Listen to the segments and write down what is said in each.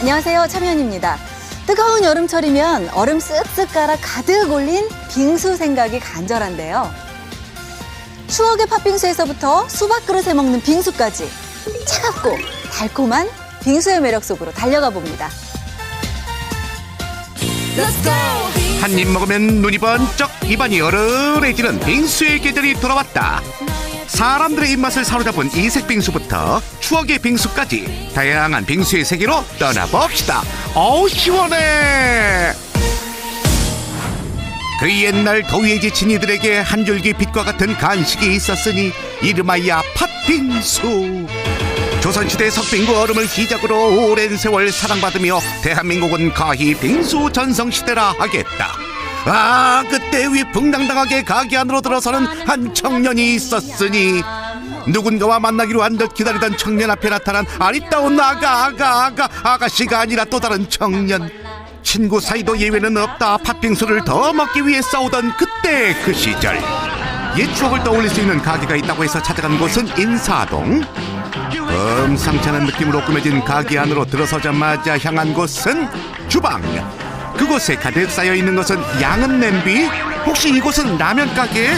안녕하세요, 참여연입니다. 뜨거운 여름철이면 얼음 쓱쓱 깔아 가득 올린 빙수 생각이 간절한데요. 추억의 팥빙수에서부터 수박 그릇에 먹는 빙수까지 차갑고 달콤한 빙수의 매력 속으로 달려가 봅니다. 한 입 먹으면 눈이 번쩍 입안이 얼얼해지는 빙수의 계절이 돌아왔다. 사람들의 입맛을 사로잡은 이색 빙수부터 추억의 빙수까지 다양한 빙수의 세계로 떠나봅시다. 어우 시원해. 그 옛날 더위에 지친 이들에게 한 줄기 빛과 같은 간식이 있었으니 이름하여 팥빙수. 조선시대 석빙구 얼음을 시작으로 오랜 세월 사랑받으며 대한민국은 가히 빙수 전성시대라 하겠다. 아, 그때 위풍당당하게 가게 안으로 들어서는 한 청년이 있었으니 누군가와 만나기로 한 듯 기다리던 청년 앞에 나타난 아리따운 아가씨가 아니라 또 다른 청년. 친구 사이도 예외는 없다. 팥빙수를 더 먹기 위해 싸우던 그때 그 시절. 옛 추억을 떠올릴 수 있는 가게가 있다고 해서 찾아간 곳은 인사동. 엄상치 않은 느낌으로 꾸며진 가게 안으로 들어서자마자 향한 곳은 주방. 그곳에 가득 쌓여있는 것은 양은 냄비? 혹시 이곳은 라면 가게?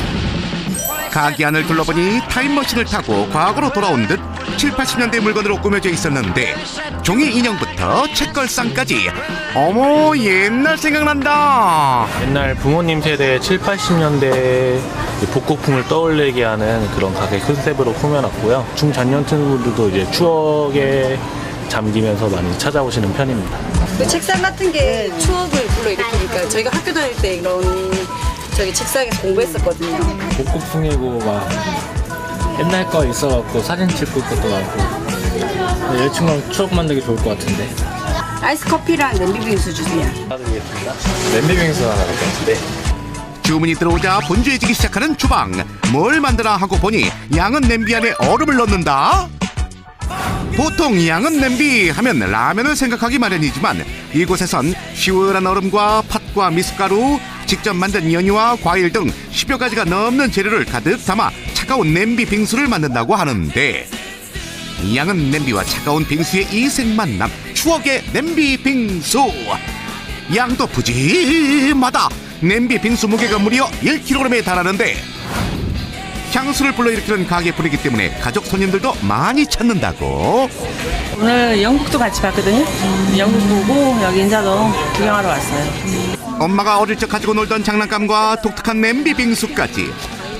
가게 안을 둘러보니 타임머신을 타고 과거로 돌아온 듯 7, 80년대 물건으로 꾸며져 있었는데 종이 인형부터 책걸상까지 어머 옛날 생각난다. 옛날 부모님 세대 7, 80년대 복고풍을 떠올리게 하는 그런 가게 컨셉으로 꾸며놨고요. 중장년층분들도 이제 추억에 잠기면서 많이 찾아오시는 편입니다. 그 책상 같은 게 추억을 불러일으키니까 저희가 학교 다닐 때 이런 저기 책상에서 공부했었거든요. 복고풍이고 막 옛날 거 있어갖고 사진 찍고 것도 많고 여자친구랑 추억 만들기 좋을 것 같은데. 아이스 커피랑 냄비 빙수 주세요. 사드리겠습니다. 냄비빙수 하나 될 것 같은데. 주문이 들어오자 분주해지기 시작하는 주방. 뭘 만드나 하고 보니 양은 냄비 안에 얼음을 넣는다. 보통 양은 냄비 하면 라면을 생각하기 마련이지만 이곳에선 시원한 얼음과 팥과 미숫가루, 직접 만든 연유와 과일 등 10여 가지가 넘는 재료를 가득 담아 차가운 냄비 빙수를 만든다고 하는데 양은 냄비와 차가운 빙수의 이색 만남, 추억의 냄비 빙수. 양도 푸짐하다. 냄비 빙수 무게가 무려 1kg에 달하는데 향수를 불러일으키는 가게 분이기 때문에 가족 손님들도 많이 찾는다고. 오늘 영국도 같이 봤거든요. 영국 보고 여기 인사동 구경하러 왔어요. 엄마가 어릴 적 가지고 놀던 장난감과 독특한 냄비 빙수까지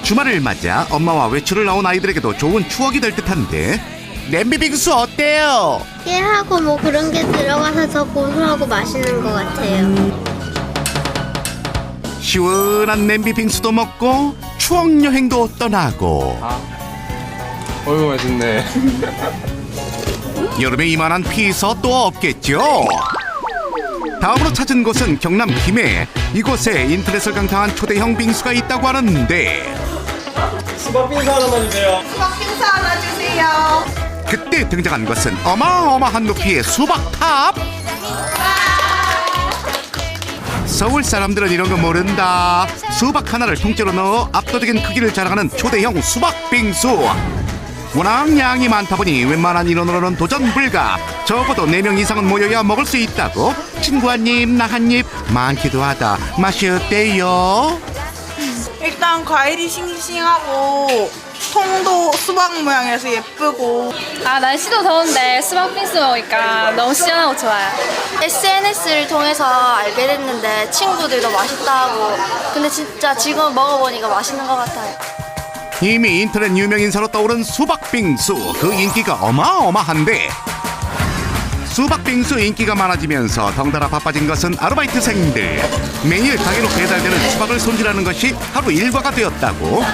주말을 맞아 엄마와 외출을 나온 아이들에게도 좋은 추억이 될 듯한데 냄비 빙수 어때요? 깨하고 뭐 그런 게 들어가서 더 고소하고 맛있는 것 같아요. 시원한 냄비 빙수도 먹고 추억 여행도 떠나고. 어이구 맛있네. 여름에 이만한 피서 또 없겠죠. 다음으로 찾은 곳은 경남 김해. 이곳에 인터넷을 강타한 초대형 빙수가 있다고 하는데 수박 빙수 하나만 주세요. 빙수 하나 주세요. 그때 등장한 것은 어마어마한 높이의 수박탑. 서울 사람들은 이런 거 모른다. 수박 하나를 통째로 넣어 압도적인 크기를 자랑하는 초대형 수박 빙수. 워낙 양이 많다 보니 웬만한 인원으로는 도전 불가. 적어도 4명 이상은 모여야 먹을 수 있다고. 친구 한 입, 나 한 입. 많기도 하다. 맛이 어때요? 일단 과일이 싱싱하고 통도 수박 모양이라서 예쁘고. 날씨도 더운데 수박 빙수 먹으니까 너무 시원하고 좋아요. SNS를 통해서 알게 됐는데 친구들도 맛있다고. 근데 진짜 지금 먹어보니까 맛있는 것 같아요. 이미 인터넷 유명 인사로 떠오른 수박 빙수. 그 인기가 어마어마한데 수박빙수 인기가 많아지면서 덩달아 바빠진 것은 아르바이트생들. 매일 가게로 배달되는 수박을 손질하는 것이 하루 일과가 되었다고.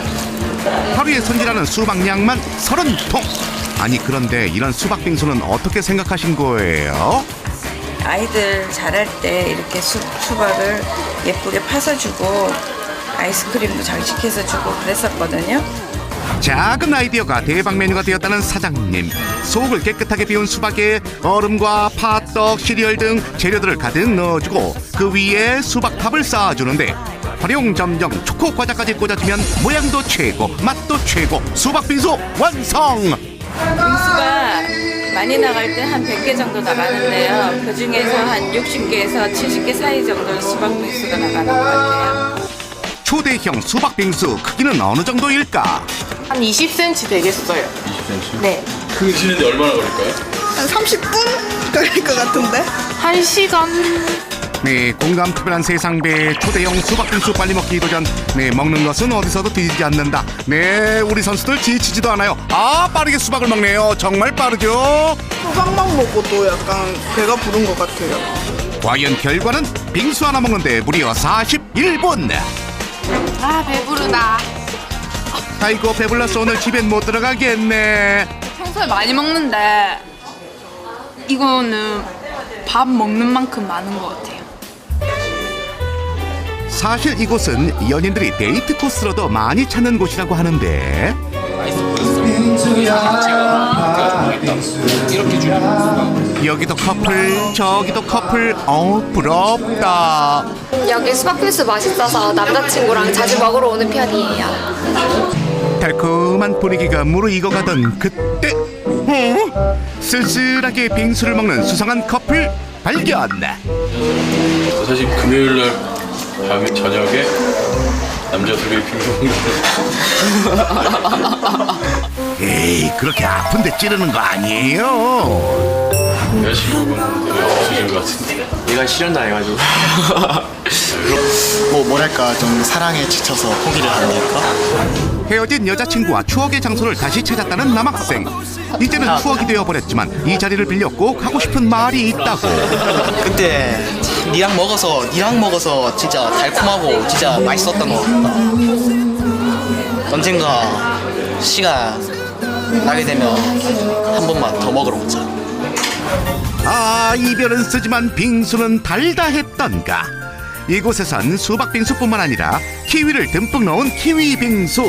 하루에 손질하는 수박량만 30통. 아니 그런데 이런 수박빙수는 어떻게 생각하신 거예요? 아이들 자랄 때 이렇게 수박을 예쁘게 파서 주고 아이스크림도 장식해서 주고 그랬었거든요. 작은 아이디어가 대박 메뉴가 되었다는 사장님. 속을 깨끗하게 비운 수박에 얼음과 팥떡, 시리얼 등 재료들을 가득 넣어주고 그 위에 수박탑을 쌓아주는데 활용점정 초코 과자까지 꽂아주면 모양도 최고, 맛도 최고. 수박빙수 완성! 빙수가 많이 나갈 때 한 100개 정도 나가는데요. 그 중에서 한 60개에서 70개 사이 정도의 수박 빙수가 나가는 것 같아요. 초대형 수박 빙수 크기는 어느 정도일까? 한 20cm 되겠어요. 20cm? 네. 그거 드시는데 얼마나 걸릴까요? 한 30분 걸릴 것 같은데? 1시간. 네, 공감 특별한 세상배 초대형 수박 빙수 빨리 먹기 도전. 네, 먹는 것은 어디서도 뒤지지 않는다. 네, 우리 선수들 지치지도 않아요. 아, 빠르게 수박을 먹네요. 정말 빠르죠? 수박만 먹어도 약간 배가 부른 것 같아요. 과연 결과는 빙수 하나 먹는데 무려 41분. 아, 배부르다. 아이고, 배불러서 오늘 집엔 못 들어가겠네. 평소에 많이 먹는데 이거는 밥 먹는 만큼 많은 것 같아요. 사실 이곳은 연인들이 데이트 코스로도 많이 찾는 곳이라고 하는데 여기도 커플 저기도 커플 부럽다. 여기 수박빙수 맛있어서 남자친구랑 자주 먹으러 오는 편이에요. 달콤한 분위기가 무르익어가던 그때 쓸쓸하게 빙수를 먹는 수상한 커플 발견. 사실 금요일날 밤에 저녁에 남자들이 빙수 먹는 에이, 그렇게 아픈데 찌르는 거 아니에요? 여자친구분들이 없으신 것 같은데. 얘가 실현당해가지고. 뭐랄까 좀 사랑에 지쳐서 포기를 하니까. 헤어진 여자친구와 추억의 장소를 다시 찾았다는 남학생. 이제는 추억이 되어버렸지만 이 자리를 빌려 꼭 하고 싶은 말이 있다고. 그때 니랑 먹어서 진짜 달콤하고 진짜 맛있었던 것 같다. 언젠가 시간 나게 되면 한 번만 더 먹으러 오자. 아, 이별은 쓰지만 빙수는 달다 했던가. 이곳에선 수박 빙수뿐만 아니라 키위를 듬뿍 넣은 키위 빙수,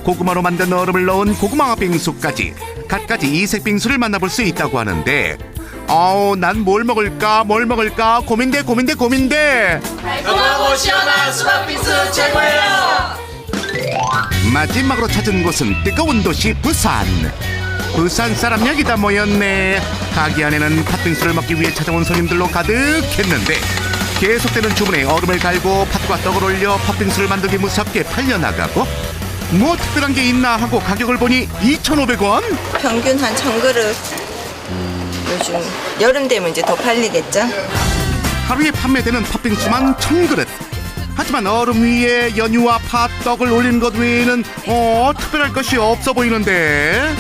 고구마로 만든 얼음을 넣은 고구마 빙수까지 갖가지 이색 빙수를 만나볼 수 있다고 하는데, 난 뭘 먹을까 고민돼. 달콤하고 시원한 수박 빙수 최고예요. 마지막으로 찾은 곳은 뜨거운 도시 부산. 부산 사람 여기다 모였네. 가게 안에는 팥빙수를 먹기 위해 찾아온 손님들로 가득했는데 계속되는 주문에 얼음을 갈고 팥과 떡을 올려 팥빙수를 만들기 무섭게 팔려나가고, 뭐 특별한 게 있나 하고 가격을 보니 2,500원? 평균 한 1,000그릇. 요즘 여름 되면 이제 더 팔리겠죠? 하루에 판매되는 팥빙수만 1,000그릇. 하지만 얼음 위에 연유와 팥, 떡을 올린 것 외에는 특별할 것이 없어 보이는데,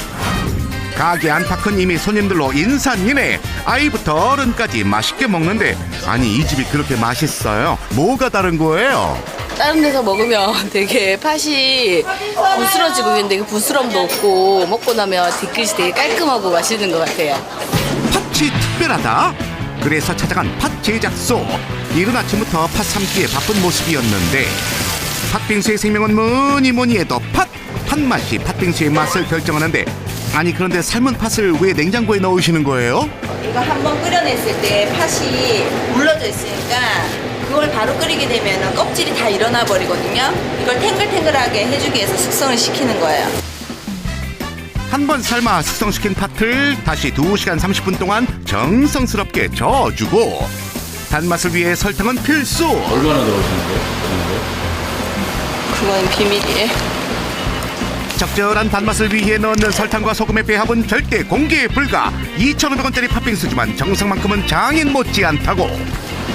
가게 안팎은 이미 손님들로 인산인해. 아이부터 어른까지 맛있게 먹는데, 아니 이 집이 그렇게 맛있어요? 뭐가 다른 거예요? 다른 데서 먹으면 되게 팥이 부스러지고 있는데 그 부스럼도 없고 먹고 나면 뒤끝이 되게 깔끔하고 맛있는 것 같아요. 팥이 특별하다? 그래서 찾아간 팥 제작소. 이른 아침부터 팥 삶기에 바쁜 모습이었는데, 팥빙수의 생명은 뭐니 해도 팥! 팥맛이 팥빙수의 맛을 결정하는데, 아니 그런데 삶은 팥을 왜 냉장고에 넣으시는 거예요? 이거 한번 끓여냈을 때 팥이 물러져 있으니까 그걸 바로 끓이게 되면 껍질이 다 일어나 버리거든요. 이걸 탱글탱글하게 해주기 위해서 숙성을 시키는 거예요. 한 번 삶아 숙성시킨 팥을 다시 2시간 30분 동안 정성스럽게 저어주고, 단맛을 위해 설탕은 필수. 얼마나 넣으시는 거예요? 그건 비밀이에요. 적절한 단맛을 위해 넣는 설탕과 소금의 배합은 절대 공개 불가. 2,500원짜리 팥빙수지만 정성만큼은 장인 못지않다고.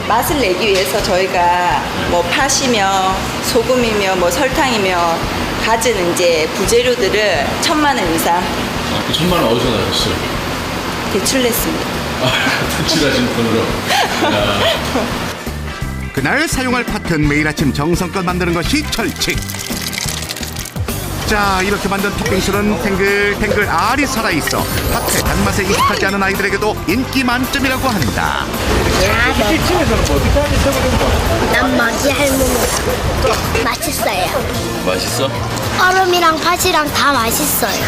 맛을 내기 위해서 저희가 뭐 팥이며 소금이며 뭐 설탕이며 가진 이제 부재료들을 1,000만 원 이상 그 1,000만 원 어디서 나셨어요? 대출냈습니다. 대출하신 돈으로. 그날 사용할 팥은 매일 아침 정성껏 만드는 것이 철칙. 자, 이렇게 만든 팥빙수는 탱글탱글 알이 살아있어 팥의 단맛에 익숙하지 않은 아이들에게도 인기 만점이라고 한다. 난 마기 할머니. 맛있어요. 맛있어? 얼음이랑 팥이랑 다 맛있어요.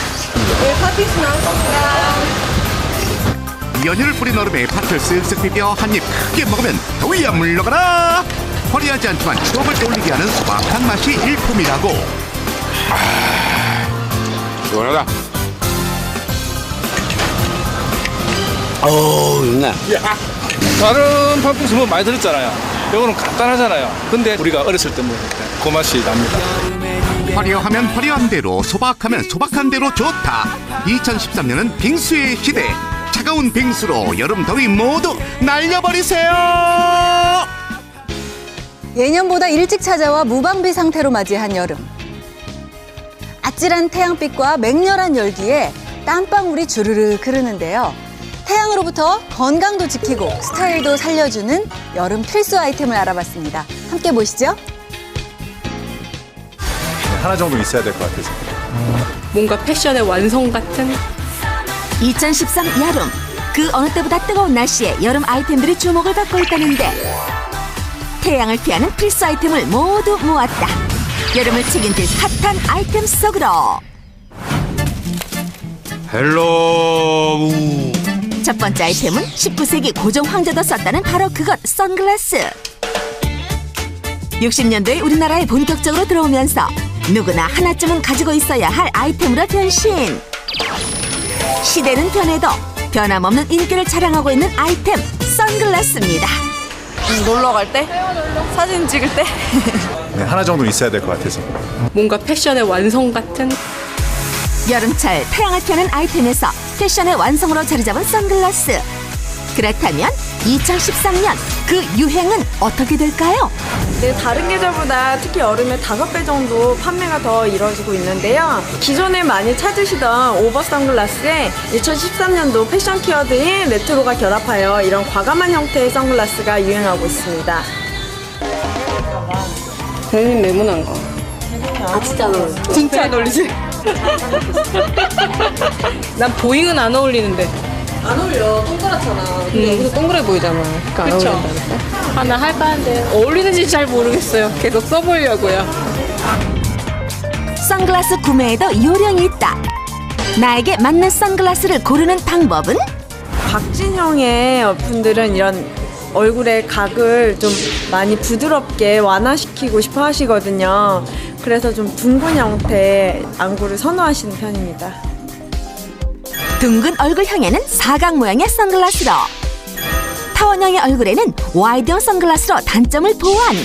연유를 뿌린 얼음에 팥을 쓱쓱 비벼 한 입 크게 먹으면 더위야 물러가라. 화려하지 않지만 추억을 떠올리게 하는 소박한 맛이 일품이라고. 시원하다. 좋네. 다른 팥빙수 뭐 많이 들었잖아요. 이거는 간단하잖아요. 근데 우리가 어렸을 때 먹을 때 그 맛이 납니다. 화려하면 화려한 대로, 소박하면 소박한 대로 좋다. 2013년은 빙수의 시대. 차가운 빙수로 여름 더위 모두 날려버리세요. 예년보다 일찍 찾아와 무방비 상태로 맞이한 여름. 아찔한 태양빛과 맹렬한 열기에 땀방울이 주르륵 흐르는데요. 태양으로부터 건강도 지키고 스타일도 살려주는 여름 필수 아이템을 알아봤습니다. 함께 보시죠. 하나 정도 있어야 될 것 같아서. 뭔가 패션의 완성 같은 2013 여름, 그 어느 때보다 뜨거운 날씨에 여름 아이템들이 주목을 받고 있다는데 태양을 피하는 필수 아이템을 모두 모았다. 여름을 책임질 핫한 아이템 속으로. 헬로. 첫 번째 아이템은 19세기 고종 황제도 썼다는 바로 그것, 선글라스. 60년대에 우리나라에 본격적으로 들어오면서 누구나 하나쯤은 가지고 있어야 할 아이템으로 변신. 시대는 변해도 변함없는 인기를 자랑하고 있는 아이템, 선글라스입니다. 놀러 갈 때? 사진 찍을 때? 네, 하나 정도 있어야 될 것 같아서. 뭔가 패션의 완성 같은 여름철 태양을 피하는 아이템에서 패션의 완성으로 자리 잡은 선글라스. 그렇다면 2013년 그 유행은 어떻게 될까요? 네, 다른 계절보다 특히 여름에 5배 정도 판매가 더 이루어지고 있는데요. 기존에 많이 찾으시던 오버 선글라스에 2013년도 패션 키워드인 레트로가 결합하여 이런 과감한 형태의 선글라스가 유행하고 있습니다. 선생님 네모난 거. 아, 진짜 안 어울려. 진짜 안 어울리지? 난 보잉은 안 어울리는데. 안 어울려. 동그랗잖아. 근데 여기서 동그래 보이잖아. 그러니까 안 그쵸. 어울린다니까. 하나 할까 한데 어울리는지 잘 모르겠어요. 계속 써보려고요. 선글라스 구매에도 요령이 있다. 나에게 맞는 선글라스를 고르는 방법은? 박진형의 분들은 이런 얼굴의 각을 좀 많이 부드럽게 완화시키고 싶어 하시거든요. 그래서 좀 둥근 형태의 안구를 선호하시는 편입니다. 둥근 얼굴형에는 사각 모양의 선글라스로, 타원형의 얼굴에는 와이드형 선글라스로 단점을 보완.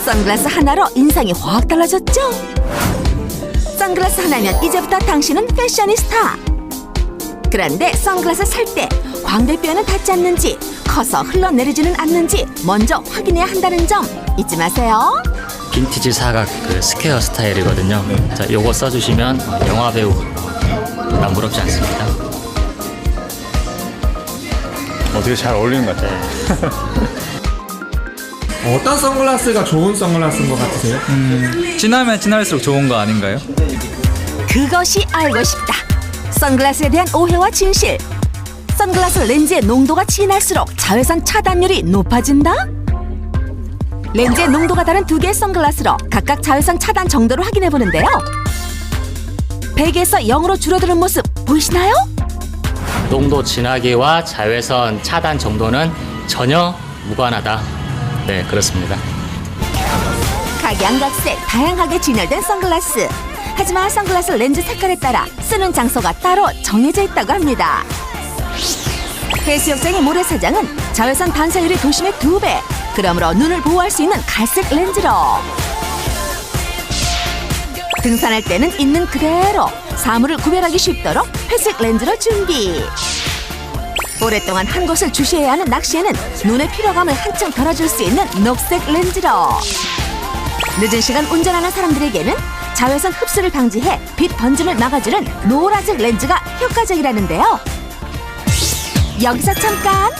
선글라스 하나로 인상이 확 달라졌죠? 선글라스 하나면 이제부터 당신은 패셔니스타. 그런데 선글라스 살 때 광대뼈에는 닿지 않는지, 커서 흘러내리지는 않는지 먼저 확인해야 한다는 점 잊지 마세요. 빈티지 사각 그 스퀘어 스타일이거든요. 자, 요거 써주시면 영화 배우 남부럽지 않습니다. 되게 잘 어울리는 것 같아요. 어떤 선글라스가 좋은 선글라스인 것 같으세요? 지나면 지날수록 좋은 거 아닌가요? 그것이 알고 싶다. 선글라스에 대한 오해와 진실. 선글라스 렌즈의 농도가 진할수록 자외선 차단율이 높아진다? 렌즈의 농도가 다른 두 개의 선글라스로 각각 자외선 차단 정도를 확인해 보는데요. 100에서 0으로 줄어드는 모습 보이시나요? 농도 진하기와 자외선 차단 정도는 전혀 무관하다. 네, 그렇습니다. 각양각색 다양하게 진열된 선글라스. 하지만 선글라스 렌즈 색깔에 따라 쓰는 장소가 따로 정해져 있다고 합니다. 해수욕장의 모래사장은 자외선 반사율이 도심의 2배. 그러므로 눈을 보호할 수 있는 갈색 렌즈로, 등산할 때는 있는 그대로 사물을 구별하기 쉽도록 회색 렌즈로 준비. 오랫동안 한 곳을 주시해야 하는 낚시에는 눈의 피로감을 한층 덜어줄 수 있는 녹색 렌즈로, 늦은 시간 운전하는 사람들에게는 자외선 흡수를 방지해 빛 번짐을 막아주는 노란색 렌즈가 효과적이라는데요. 여기서 잠깐!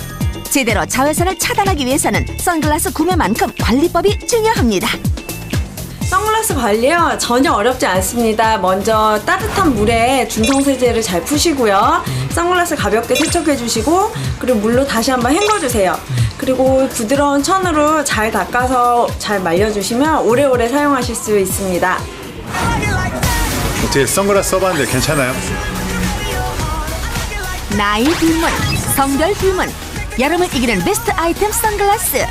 제대로 자외선을 차단하기 위해서는 선글라스 구매만큼 관리법이 중요합니다. 선글라스 관리요 전혀 어렵지 않습니다. 먼저 따뜻한 물에 중성세제를 잘 푸시고요. 선글라스 가볍게 세척해 주시고, 그리고 물로 다시 한번 헹궈주세요. 그리고 부드러운 천으로 잘 닦아서 잘 말려주시면 오래오래 사용하실 수 있습니다. 어떻게 선글라스 써봤는데 괜찮아요? 나이 불문, 성별 불문, 여름을 이기는 베스트 아이템 선글라스.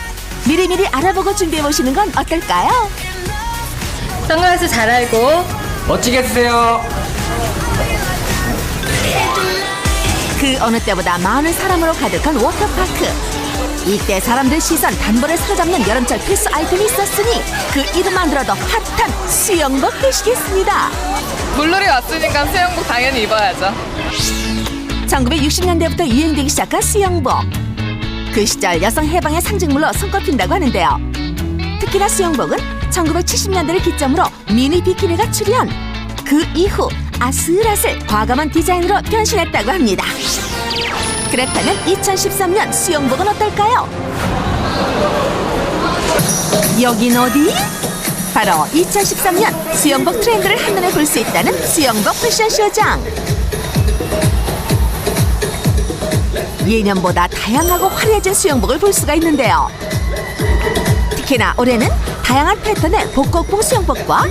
미리미리 알아보고 준비해보시는 건 어떨까요? 선글라스 잘 알고 멋지게 쓰세요. 그 어느 때보다 많은 사람으로 가득한 워터파크. 이때 사람들 시선 단번에 사로잡는 여름철 필수 아이템이 있었으니 그 이름만 들어도 핫한 수영복 되시겠습니다. 물놀이 왔으니까 수영복 당연히 입어야죠. 1960년대부터 유행되기 시작한 수영복. 그 시절 여성 해방의 상징물로 손꼽힌다고 하는데요. 특히나 수영복은 1970년대를 기점으로 미니 비키니가 출현. 그 이후 아슬아슬 과감한 디자인으로 변신했다고 합니다. 그렇다면 2013년 수영복은 어떨까요? 여긴 어디? 바로 2013년 수영복 트렌드를 한눈에 볼 수 있다는 수영복 패션쇼장. 예년보다 다양하고 화려해진 수영복을 볼 수가 있는데요. 특히나 올해는 다양한 패턴의 복고풍 수영복과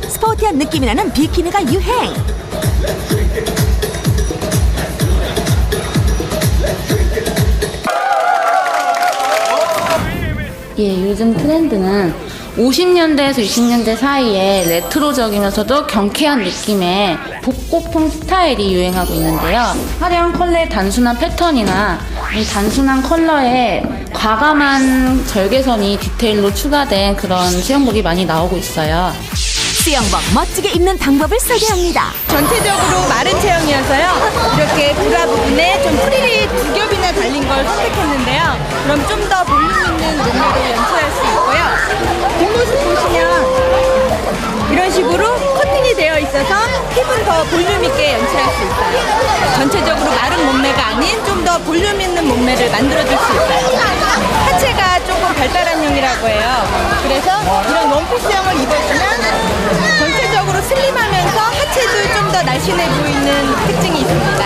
스포티한 느낌이 나는 비키니가 유행. 예, 요즘 트렌드는 50년대에서 60년대 사이에 레트로적이면서도 경쾌한 느낌의 복고풍 스타일이 유행하고 있는데요. 화려한 컬러의 단순한 패턴이나 이 단순한 컬러에 과감한 절개선이 디테일로 추가된 그런 수영복이 많이 나오고 있어요. 수영복 멋지게 입는 방법을 소개합니다. 전체적으로 마른 체형이어서요. 이렇게 브라 부분에 좀 프릴이 두 겹이나 달린 걸 선택했는데요. 그럼 좀 더 볼륨 있는 몸매를 연출할 수 있고요. 뒷모습 보시면 이런 식으로 커팅이 되어 있어서 힙은 더 볼륨 있게 연출할 수 있어요. 전체적으로 마른 몸매가 아닌 좀 더 볼륨 있는 몸매를 만들어줄 수 있어요. 하체가 조금 발달한형이라고 해요. 그래서 이런 원피스형을 입어주면 전체적으로 슬림하면서 하체도 좀 더 날씬해 보이는 특징이 있습니다.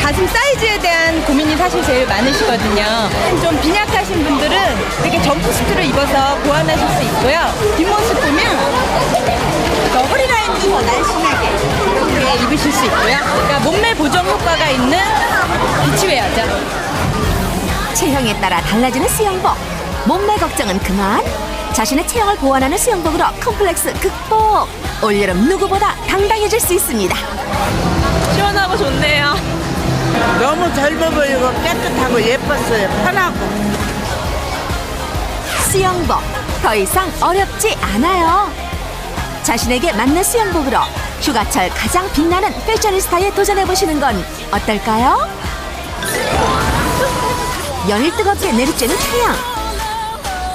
가슴 사이즈에 대한 고민이 사실 제일 많으시거든요. 좀 빈약하신 분들은 이렇게 점프수트를 입어서 보완하실 수 있고요. 뒷모습 보면 허리 라인도 더 날씬하게 이렇게 입으실 수 있고요. 그러니까 몸매 보정 효과가 있는 비치웨어죠. 체형에 따라 달라지는 수영복. 몸매 걱정은 그만. 자신의 체형을 보완하는 수영복으로 컴플렉스 극복. 올여름 누구보다 당당해질 수 있습니다. 시원하고 좋네요. 너무 젊어 보이고 깨끗하고 예뻤어요. 편하고. 수영복 더 이상 어렵지 않아요. 자신에게 맞는 수영복으로 휴가철 가장 빛나는 패셔니스타에 도전해보시는 건 어떨까요? 연일 뜨겁게 내리쬐는 태양.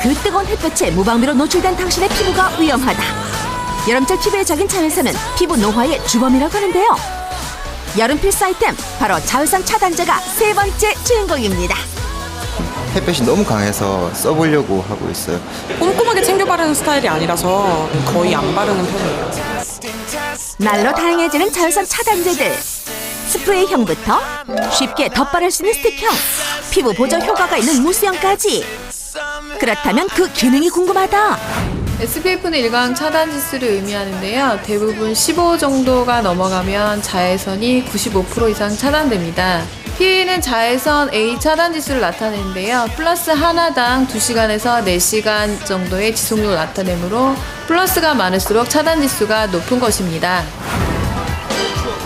그 뜨거운 햇볕에 무방비로 노출된 당신의 피부가 위험하다. 여름철 피부에 적인 자외선은 피부 노화의 주범이라고 하는데요. 여름 필수 아이템 바로 자외선 차단제가 세 번째 주인공입니다. 햇볕이 너무 강해서 써보려고 하고 있어요. 꼼꼼하게 챙겨 바르는 스타일이 아니라서 거의 안 바르는 편이에요. 날로 다양해지는 자외선 차단제들. 스프레이형부터 쉽게 덧바를 수 있는 스틱형, 피부 보정 효과가 있는 무스형까지. 그렇다면 그 기능이 궁금하다. SPF는 일광 차단 지수를 의미하는데요. 대부분 15 정도가 넘어가면 자외선이 95% 이상 차단됩니다. PA는 자외선 A 차단 지수를 나타내는데요. 플러스 하나당 2시간에서 4시간 정도의 지속력을 나타내므로 플러스가 많을수록 차단 지수가 높은 것입니다.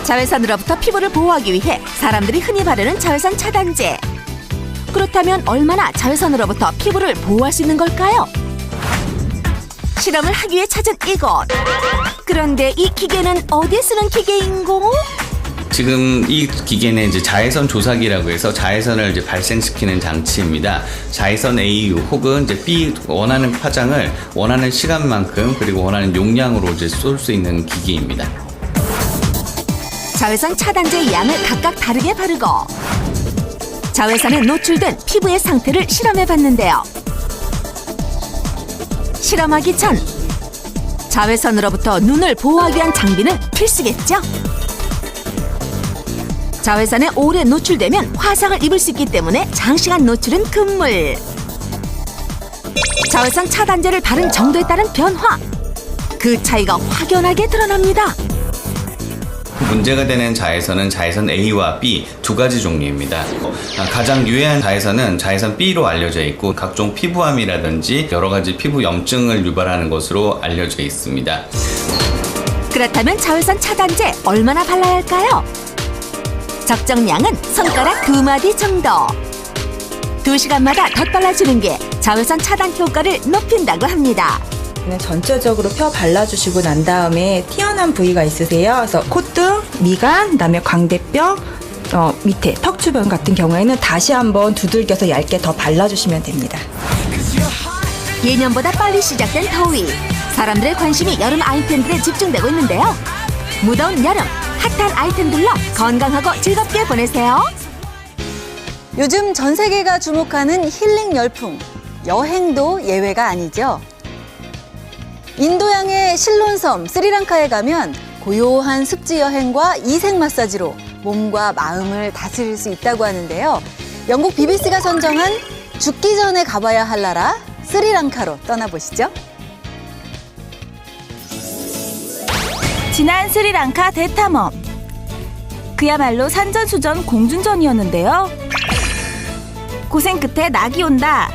자외선으로부터 피부를 보호하기 위해 사람들이 흔히 바르는 자외선 차단제. 그렇다면 얼마나 자외선으로부터 피부를 보호할 수 있는 걸까요? 실험을 하기 위해 찾은 이곳. 그런데 이 기계는 어디에 쓰는 기계인고? 지금 이 기계는 이제 자외선 조사기라고 해서 자외선을 이제 발생시키는 장치입니다. 자외선 A 혹은 이제 B 원하는 파장을 원하는 시간만큼 그리고 원하는 용량으로 이제 쏠 수 있는 기기입니다. 자외선 차단제의 양을 각각 다르게 바르고 자외선에 노출된 피부의 상태를 실험해 봤는데요. 실험하기 전 자외선으로부터 눈을 보호하기 위한 장비는 필수겠죠? 자외선에 오래 노출되면 화상을 입을 수 있기 때문에 장시간 노출은 금물. 자외선 차단제를 바른 정도에 따른 변화. 그 차이가 확연하게 드러납니다. 문제가 되는 자외선은 자외선 A와 B 두 가지 종류입니다. 가장 유해한 자외선은 자외선 B로 알려져 있고 각종 피부암이라든지 여러 가지 피부 염증을 유발하는 것으로 알려져 있습니다. 그렇다면 자외선 차단제 얼마나 발라야 할까요? 적정량은 손가락 2마디 정도. 2시간마다 덧 발라주는 게 자외선 차단 효과를 높인다고 합니다. 전체적으로 펴 발라주시고 난 다음에 튀어나온 부위가 있으세요. 그래서 콧등, 미간, 그다음에 광대뼈, 밑에 턱 주변 같은 경우에는 다시 한번 두들겨서 얇게 더 발라주시면 됩니다. 예년보다 빨리 시작된 더위. 사람들의 관심이 여름 아이템들에 집중되고 있는데요. 무더운 여름, 핫한 아이템들로 건강하고 즐겁게 보내세요. 요즘 전 세계가 주목하는 힐링 열풍, 여행도 예외가 아니죠. 인도양의 실론섬 스리랑카에 가면 고요한 습지 여행과 이색 마사지로 몸과 마음을 다스릴 수 있다고 하는데요. 영국 BBC가 선정한 죽기 전에 가봐야 할 나라 스리랑카로 떠나보시죠. 지난 스리랑카 대탐험. 그야말로 산전수전 공중전이었는데요. 고생 끝에 낙이 온다.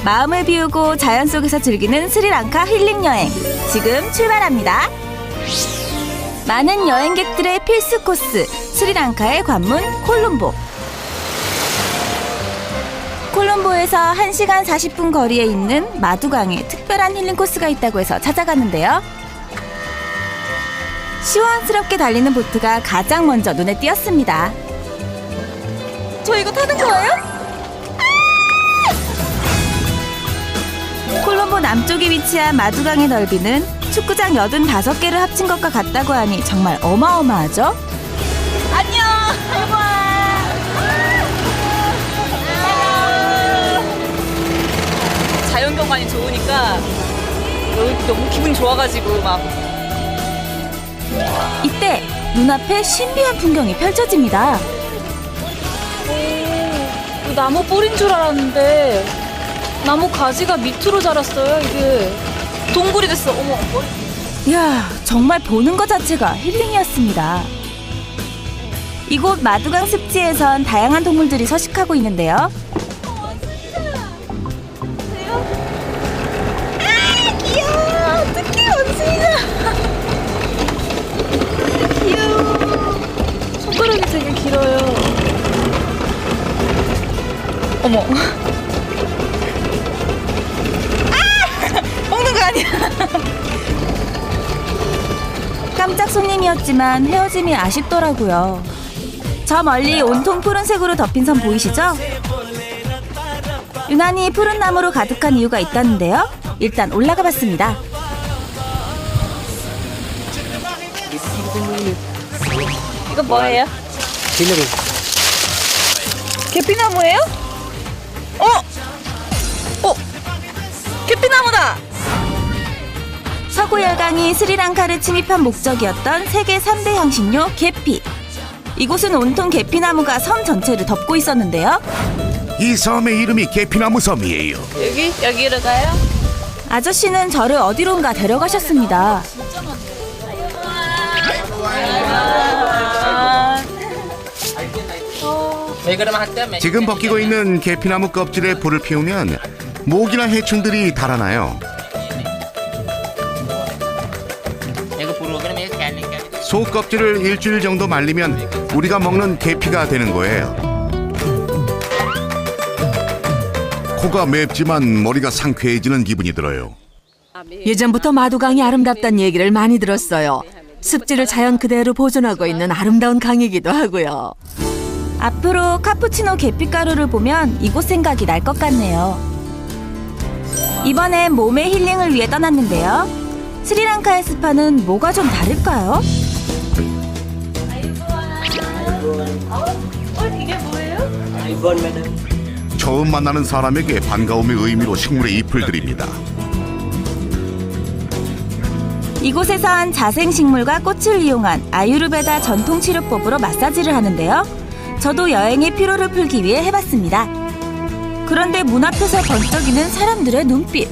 마음을 비우고 자연 속에서 즐기는 스리랑카 힐링 여행. 지금 출발합니다. 많은 여행객들의 필수 코스, 스리랑카의 관문 콜룸보. 콜룸보에서 1시간 40분 거리에 있는 마두강에 특별한 힐링 코스가 있다고 해서 찾아갔는데요. 시원스럽게 달리는 보트가 가장 먼저 눈에 띄었습니다. 저 이거 타는 거예요? 콜롬보 남쪽에 위치한 마두강의 넓이는 축구장 85개를 합친 것과 같다고 하니 정말 어마어마하죠? 안녕! 자연경관이 좋으니까 너무 기분이 좋아가지고 막. 이때 눈앞에 신비한 풍경이 펼쳐집니다. 나무 뿌린 줄 알았는데 나무 가지가 밑으로 자랐어요. 이게 동굴이 됐어. 어머. 이야, 정말 보는 것 자체가 힐링이었습니다. 이곳 마두강 습지에선 다양한 동물들이 서식하고 있는데요. 귀여워. 어떡해, 원숭이가. 귀여워. 손가락이 되게 길어요. 어머. 먹는 거 아니야. 깜짝 손님이었지만 헤어짐이 아쉽더라고요. 저 멀리 온통 푸른색으로 덮인 섬 보이시죠? 유난히 푸른 나무로 가득한 이유가 있다는데요. 일단 올라가 봤습니다. 이거 뭐예요? 계피나무예요? 계피나무다! 서구 열강이 스리랑카를 침입한 목적이었던 세계 3대 향신료 계피. 이곳은 온통 계피나무가 섬 전체를 덮고 있었는데요. 이 섬의 이름이 계피나무 섬이에요. 여기로 가요? 아저씨는 저를 어디론가 데려가셨습니다. 지금 벗기고 있는 계피나무 껍질에 불을 피우면 모기나 해충들이 달아나요. 속 껍질을 일주일 정도 말리면 우리가 먹는 계피가 되는 거예요. 코가 맵지만 머리가 상쾌해지는 기분이 들어요. 예전부터 마두강이 아름답다는 얘기를 많이 들었어요. 습지를 자연 그대로 보존하고 있는 아름다운 강이기도 하고요. 앞으로 카푸치노 계피가루를 보면 이곳 생각이 날 것 같네요. 이번엔 몸의 힐링을 위해 떠났는데요. 스리랑카의 스파는 뭐가 좀 다를까요? 이게 뭐예요? 처음 만나는 사람에게 반가움의 의미로 식물의 잎을 드립니다. 이곳에선 자생식물과 꽃을 이용한 아유르베다 전통치료법으로 마사지를 하는데요. 저도 여행의 피로를 풀기 위해 해봤습니다. 그런데 문 앞에서 번쩍이는 사람들의 눈빛.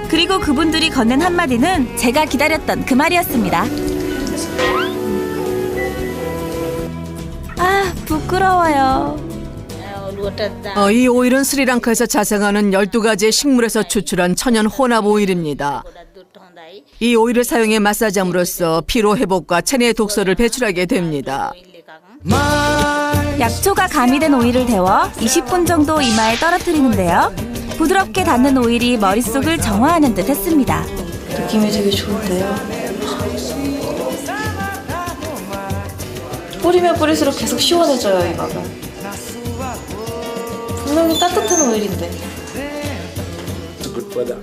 그리고 그분들이 건넨 한마디는 제가 기다렸던 그 말이었습니다. 아, 부끄러워요. 이 오일은 스리랑카에서 자생하는 12가지의 식물에서 추출한 천연 혼합 오일입니다. 이 오일을 사용해 마사지함으로써 피로 회복과 체내 독소를 배출하게 됩니다. 약초가 가미된 오일을 데워 20분 정도 이마에 떨어뜨리는데요. 부드럽게 닿는 오일이 머릿속을 정화하는 듯 했습니다. 느낌이 되게 좋은데요. 뿌리면 뿌릴수록 계속 시원해져요, 이마가. 분명히 따뜻한 오일인데.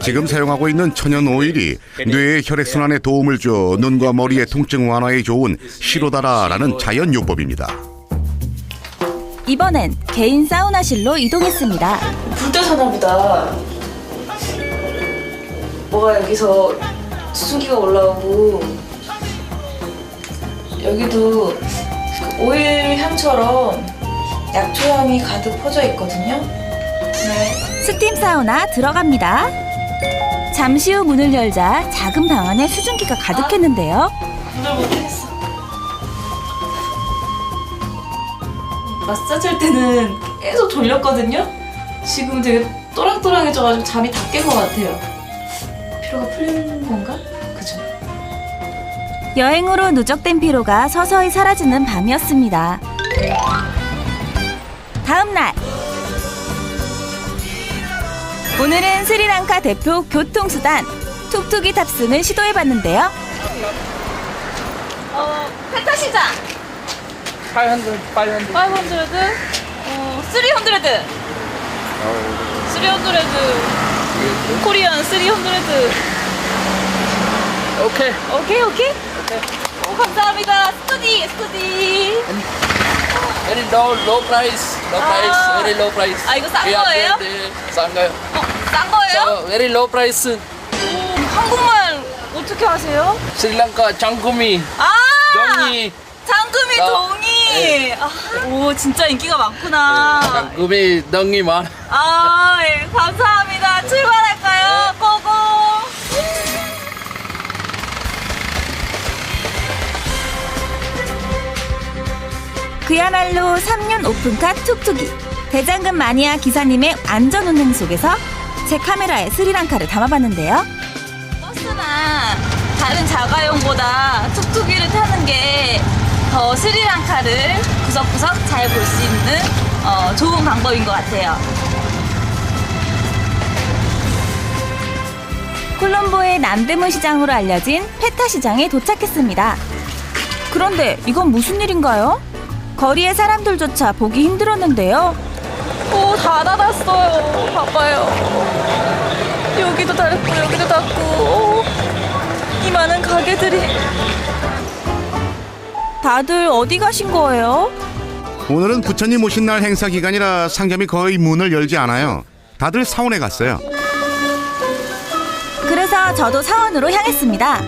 지금 사용하고 있는 천연 오일이 뇌의 혈액순환에 도움을 줘 눈과 머리의 통증 완화에 좋은 시로다라라는 자연 요법입니다. 이번엔 개인 사우나실로 이동했습니다. 불 떼서나 보다. 뭐가 여기서 수증기가 올라오고 여기도 오일 향처럼 약초 향이 가득 퍼져 있거든요. 네. 스팀 사우나 들어갑니다. 잠시 후 문을 열자 작은 방 안에 수증기가 가득했는데요. 운전 못하겠어. 마사지 할 때는 계속 졸렸거든요. 지금 되게 또랑또랑해져가지고 잠이 다 깬 것 같아요. 피로가 풀린 건가? 그죠? 여행으로 누적된 피로가 서서히 사라지는 밤이었습니다. 다음 날 오늘은 스리랑카 대표 교통수단 툭툭이 탑승을 시도해봤는데요. 페타시장 500. 300 코리안 300 오케이 오, 감사합니다. 스투디 Very low price. Very low price. 아, 이거 싼 거예요? 네, 싼 거요. 싼 거예요? So, very low price. 한국말 어떻게 하세요? 스리랑카 장구미. 동이. 장금이 동이. 네. 오, 진짜 인기가 많구나. 장구미 동이 많아. 예, 감사합니다. 출발할까요? 고고. 그야말로 3년 오픈카 툭툭이. 대장금 마니아 기사님의 안전 운행 속에서 제 카메라에 스리랑카를 담아봤는데요. 버스나 다른 자가용보다 툭툭이를 타는 게 더 스리랑카를 구석구석 잘 볼 수 있는 좋은 방법인 것 같아요. 콜롬보의 남대문 시장으로 알려진 페타 시장에 도착했습니다. 그런데 이건 무슨 일인가요? 거리의 사람들조차 보기 힘들었는데요. 오, 다 닫았어요. 봐봐요. 여기도 닫고 여기도 닫고 이 많은 가게들이. 다들 어디 가신 거예요? 오늘은 부처님 오신 날 행사 기간이라 상점이 거의 문을 열지 않아요. 다들 사원에 갔어요. 그래서 저도 사원으로 향했습니다.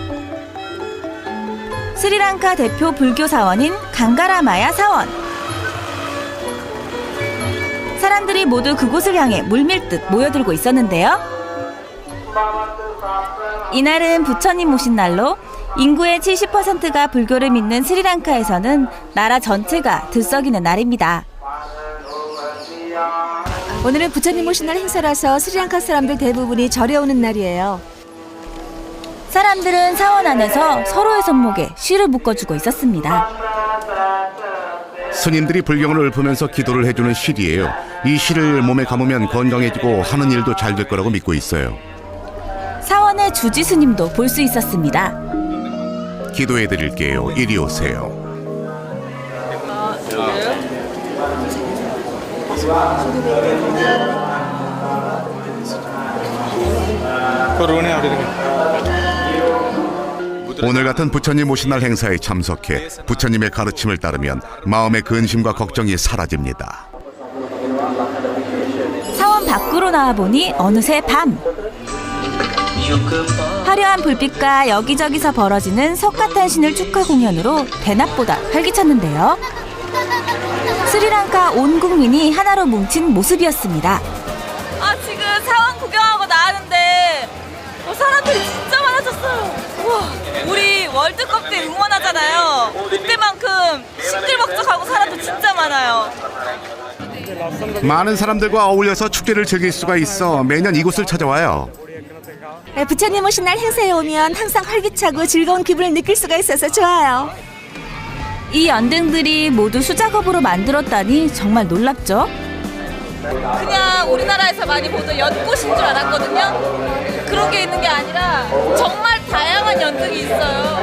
스리랑카 대표 불교 사원인 강가라마야 사원. 사람들이 모두 그곳을 향해 물밀듯 모여들고 있었는데요. 이날은 부처님 오신 날로 인구의 70%가 불교를 믿는 스리랑카에서는 나라 전체가 들썩이는 날입니다. 오늘은 부처님 오신 날 행사라서 스리랑카 사람들 대부분이 절에 오는 날이에요. 사람들은 사원 안에서 서로의 손목에 실을 묶어주고 있었습니다. 스님들이 불경을 읊으면서 기도를 해주는 실이에요. 이 실을 몸에 감으면 건강해지고 하는 일도 잘 될 거라고 믿고 있어요. 사원의 주지 스님도 볼 수 있었습니다. 기도해드릴게요. 이리 오세요. 오늘 같은 부처님 오신 날 행사에 참석해 부처님의 가르침을 따르면 마음의 근심과 걱정이 사라집니다. 사원 밖으로 나와보니 어느새 밤. 화려한 불빛과 여기저기서 벌어지는 석가탄신을 축하 공연으로 대낮보다 활기찼는데요. 스리랑카 온 국민이 하나로 뭉친 모습이었습니다. 지금 사원 구경하고 나왔는데 사람들이 진짜 많아졌어요. 우와, 우리 월드컵 때 응원하잖아요. 그때만큼 시끌벅적하고 사람도 진짜 많아요. 많은 사람들과 어울려서 축제를 즐길 수가 있어 매년 이곳을 찾아와요. 부처님 오신 날 행사에 오면 항상 활기차고 즐거운 기분을 느낄 수가 있어서 좋아요. 이 연등들이 모두 수작업으로 만들었다니 정말 놀랍죠? 그냥 우리나라에서 많이 보던 연꽃인 줄 알았거든요. 그런 게 있는 게 아니라 정말 다양한 연등이 있어요.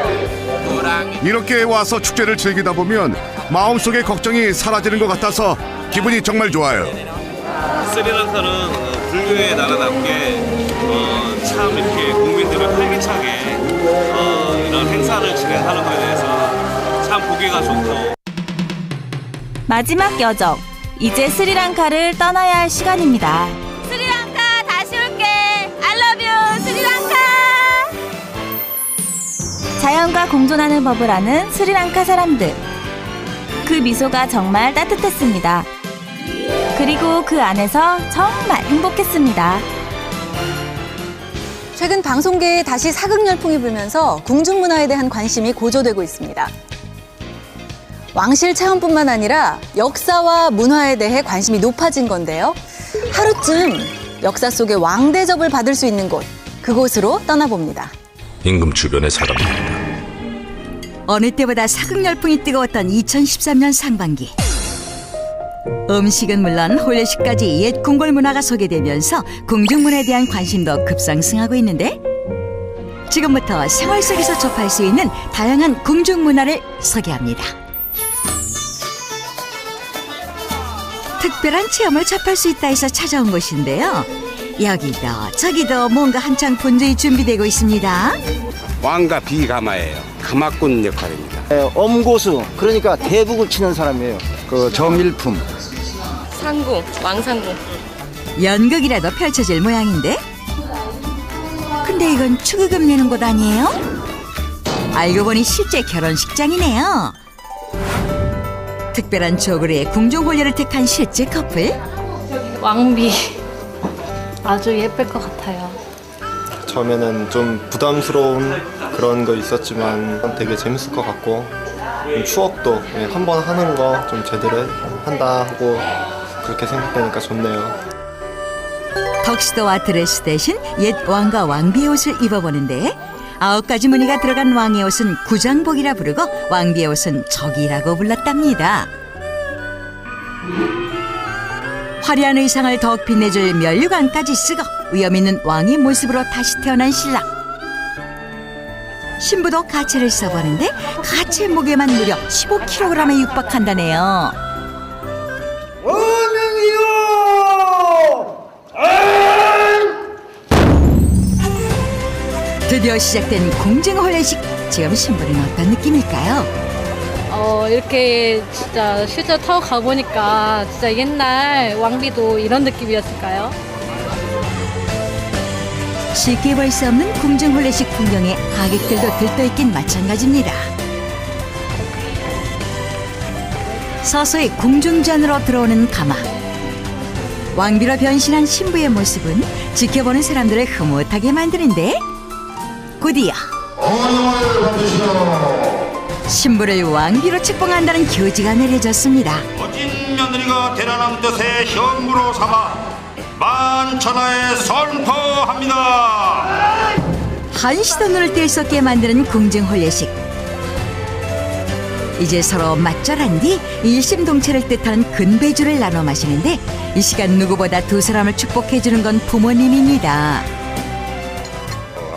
이렇게 와서 축제를 즐기다 보면 마음속의 걱정이 사라지는 것 같아서 기분이 정말 좋아요. 스리랑카는 불교의 나라답게 참 이렇게 국민들을 활기차게 이런 행사를 진행하는 것에 대해서 참 보기가 좋고. 마지막 여정, 이제 스리랑카를 떠나야 할 시간입니다. 스리랑카 다시 올게. I love you 스리랑카. 자연과 공존하는 법을 아는 스리랑카 사람들. 그 미소가 정말 따뜻했습니다. 그리고 그 안에서 정말 행복했습니다. 최근 방송계에 다시 사극 열풍이 불면서 궁중문화에 대한 관심이 고조되고 있습니다. 왕실 체험뿐만 아니라 역사와 문화에 대해 관심이 높아진 건데요. 하루쯤 역사 속의 왕대접을 받을 수 있는 곳, 그곳으로 떠나봅니다. 임금 주변의 사람입니다. 어느 때보다 사극 열풍이 뜨거웠던 2013년 상반기. 음식은 물론 홀례식까지 옛 궁궐 문화가 소개되면서 궁중문화에 대한 관심도 급상승하고 있는데, 지금부터 생활 속에서 접할 수 있는 다양한 궁중문화를 소개합니다. 특별한 체험을 접할 수 있다 해서 찾아온 곳인데요. 여기도 저기도 뭔가 한창 분주히 준비되고 있습니다. 왕과 비가마예요. 가마꾼 역할입니다. 엄고수, 그러니까 대북을 치는 사람이에요. 그 정일품. 상궁, 왕상궁. 연극이라도 펼쳐질 모양인데? 근데 이건 축의금 내는 곳 아니에요? 알고 보니 실제 결혼식장이네요. 특별한 조그레의 궁중홀례를 택한 실제 커플. 왕비 아주 예쁠 것 같아요. 처음에는 좀 부담스러운 그런 거 있었지만 되게 재밌을 것 같고, 추억도 한 번 하는 거 좀 제대로 한다 하고 그렇게 생각되니까 좋네요. 턱시도와 드레스 대신 옛 왕과 왕비의 옷을 입어보는데, 9가지 무늬가 들어간 왕의 옷은 구장복이라 부르고 왕비의 옷은 적이라고 불렀답니다. 화려한 의상을 더욱 빛내줄 면류관까지 쓰고 위험 있는 왕의 모습으로 다시 태어난 신랑. 신부도 가채를 써보는데 가채 무게만 무려 15kg에 육박한다네요. 드디어 시작된 궁중홀례식. 지금 신부는 어떤 느낌일까요? 이렇게 진짜 실제로 타고 가보니까 진짜 옛날 왕비도 이런 느낌이었을까요? 쉽게 볼 수 없는 궁중홀례식 풍경에 하객들도 들떠있긴 마찬가지입니다. 서서히 궁중전으로 들어오는 가마. 왕비로 변신한 신부의 모습은 지켜보는 사람들을 흐뭇하게 만드는데, 곧이어 신부를 왕비로 책봉한다는 교지가 내려졌습니다. 거진 며느리가 대란한 뜻의 현무로 삼아 만천하에 선포합니다. 한시도 눈을 뗄 수 없게 만드는 궁중홀례식. 이제 서로 맞절한 뒤 일심동체를 뜻하는 근배주를 나눠 마시는데, 이 시간 누구보다 두 사람을 축복해주는 건 부모님입니다.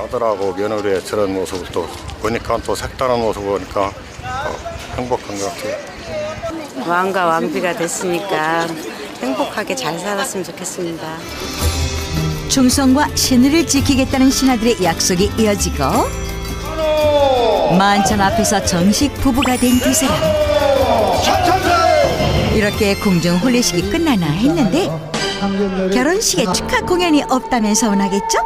아들하고 며느리의 저런 모습을 또 보니까 또 색다른 모습을 보니까 행복한 것 같아요. 왕과 왕비가 됐으니까 행복하게 잘 살았으면 좋겠습니다. 충성과 신의를 지키겠다는 신하들의 약속이 이어지고, 만찬 앞에서 정식 부부가 된 두 사람. 이렇게 궁중홀례식이 끝나나 했는데, 결혼식에 축하 공연이 없다면 서운하겠죠?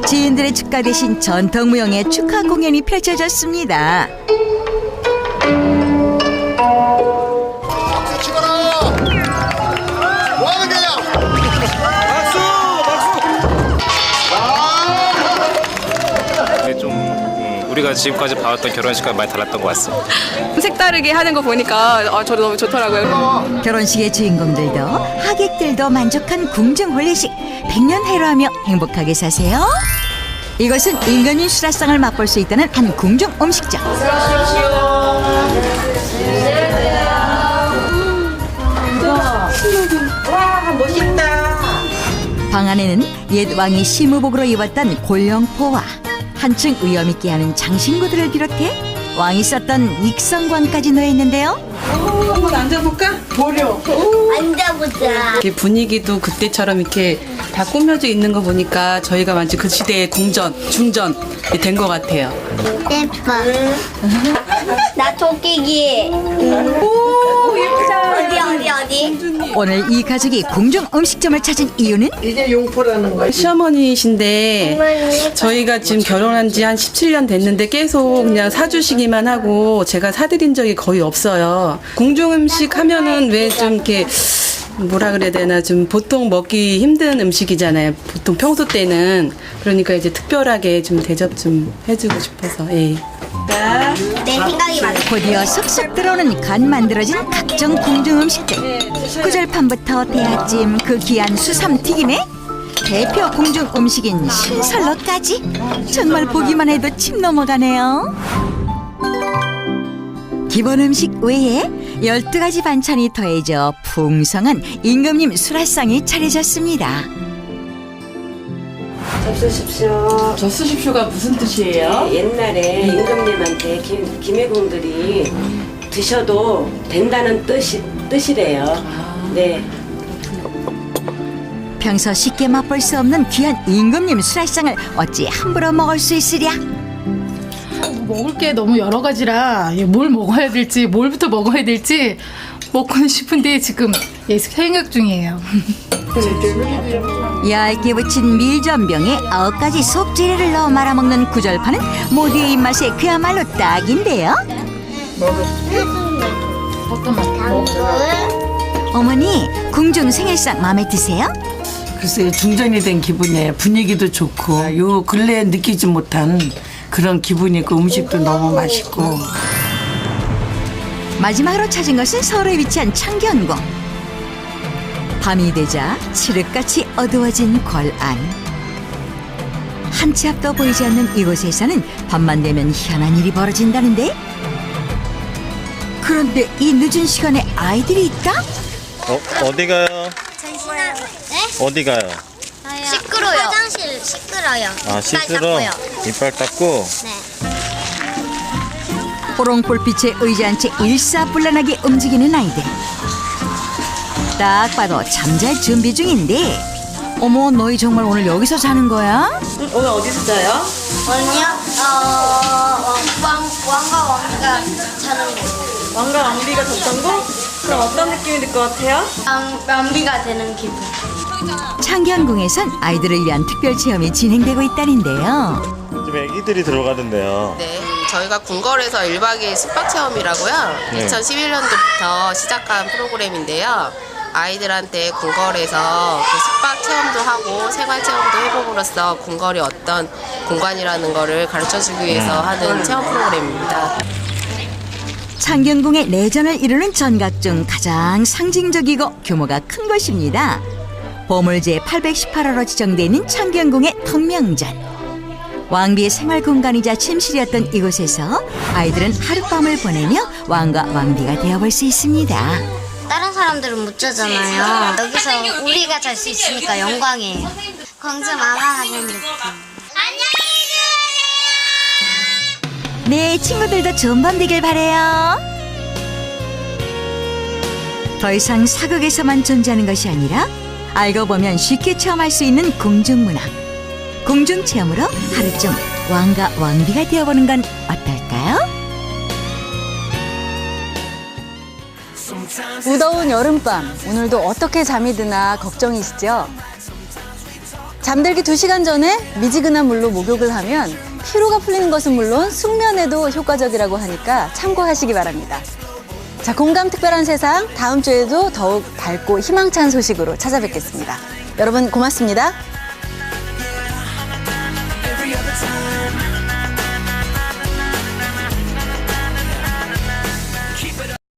지인들의 축가 대신 전통무용의 축하 공연이 펼쳐졌습니다. 박수 치거라. 뭐 하는 거냐? 박수! 좀 우리가 지금까지 봐왔던 결혼식과 많이 달랐던 것 같습니다. 색다르게 하는 거 보니까 저도 너무 좋더라고요. 결혼식의 주인공들도 하객들도 만족한 궁중홀례식. 100년 해로하며 행복하게 사세요. 이것은 임금님 수라상을 맛볼 수 있다는 한 궁중 음식점. 방 안에는 옛 왕이 심의복으로 입었던 골령포와 한층 위험 있게 하는 장신구들을 비롯해 왕이 썼던 익성관까지 놓여 있는데요. 한번 앉아볼까? 보려. 앉아보자. 이렇게 분위기도 그때처럼 이렇게 다 꾸며져 있는 거 보니까 저희가 완전 그 시대의 궁전, 중전 된 것 같아요. 예뻐. 나 토끼기. 오, 예쁘다. 어디? 오늘 이 가족이 궁중 음식점을 찾은 이유는 이제 용포라는 거예요. 시어머니신데 저희가 지금 결혼한 지 한 17년 됐는데 계속 그냥 사주시기만 하고 제가 사드린 적이 거의 없어요. 궁중 음식 하면은 왜 좀 이렇게 뭐라 그래야 되나 좀 보통 먹기 힘든 음식이잖아요. 보통 평소 때는. 그러니까 이제 특별하게 좀 대접 좀 해주고 싶어서. 예. 내 생각이 맞아. 곧이어 쏙쏙 들어오는 간 만들어진 각종 궁중 음식들. 구절판부터 대하찜, 그 귀한 수삼튀김에 대표 궁중 음식인 신설러까지 정말 보기만 해도 침 넘어가네요. 기본 음식 외에 12가지 반찬이 더해져 풍성한 임금님 수라상이 차려졌습니다. 접수십시오. 접수십시오가 무슨 뜻이에요? 옛날에 임금님한테 김해공들이 드셔도 된다는 뜻이래요. 네. 평소 쉽게 맛볼 수 없는 귀한 임금님 수라상을 어찌 함부로 먹을 수 있으랴. 먹을 게 너무 여러 가지라 뭘 먹어야 될지 뭘부터 먹어야 될지 먹고는 싶은데 지금 생각 중이에요. 얇게 부친 밀전병에 9가지 속재료를 넣어 말아먹는 구절파는 모두의 입맛에 그야말로 딱인데요. 어머니, 궁중 생일상 마음에 드세요? 글쎄 중전이 된 기분이에요. 분위기도 좋고 요 근래에 느끼지 못한 그런 기분이고 음식도 너무 맛있고. 마지막으로 찾은 것은 서울에 위치한 창경궁. 밤이 되자 칠흑같이 어두워진 궐안. 한 치 앞도 보이지 않는 이곳에서는 밤만 되면 희한한 일이 벌어진다는데. 그런데 이 늦은 시간에 아이들이 있다? 어디 가요? 네? 어디 가요? 시끄러요. 화장실 시끄러요. 아, 씻으러? 이빨 닦고? 네. 호롱불빛에 의지한 채 일사불란하게 움직이는 아이들. 딱 봐도 잠잘 준비 중인데. 어머, 너희 정말 오늘 여기서 자는 거야? 오늘 어디서 자요? 오늘요? 왕과 왕비가 자는 곳. 왕과 왕비가 졌던 곳? 그럼 어떤 느낌이 들 것 같아요? 왕비가 되는 기분. 창경궁에선 아이들을 위한 특별 체험이 진행되고 있다는데요. 지금 애기들이 들어가던데요. 네, 저희가 궁궐에서 1박 2일 숙박체험이라고요. 네. 2011년도부터 시작한 프로그램인데요. 아이들한테 궁궐에서 그 숙박 체험도 하고 생활 체험도 해봄으로써 궁궐이 어떤 공간이라는 거를 가르쳐주기 위해서 하는 체험 프로그램입니다. 창경궁의 내전을 이루는 전각 중 가장 상징적이고 규모가 큰 것입니다. 보물제 818호로 지정되어 있는 창경궁의 턱명전. 왕비의 생활 공간이자 침실이었던 이곳에서 아이들은 하룻밤을 보내며 왕과 왕비가 되어볼 수 있습니다. 다른 사람들은 못 자잖아요. 여기서 우리가 잘 수 있으니까 영광이에요. 공주 마마가 된 느낌. 네, 친구들도 좋은 밤 되길 바래요. 더 이상 사극에서만 존재하는 것이 아니라 알고 보면 쉽게 체험할 수 있는 궁중문화. 궁중체험으로 하루쯤 왕과 왕비가 되어보는 건 어떨까요? 무더운 여름밤, 오늘도 어떻게 잠이 드나 걱정이시죠? 잠들기 2시간 전에 미지근한 물로 목욕을 하면 피로가 풀리는 것은 물론 숙면에도 효과적이라고 하니까 참고하시기 바랍니다. 자, 공감 특별한 세상, 다음 주에도 더욱 밝고 희망찬 소식으로 찾아뵙겠습니다. 여러분 고맙습니다.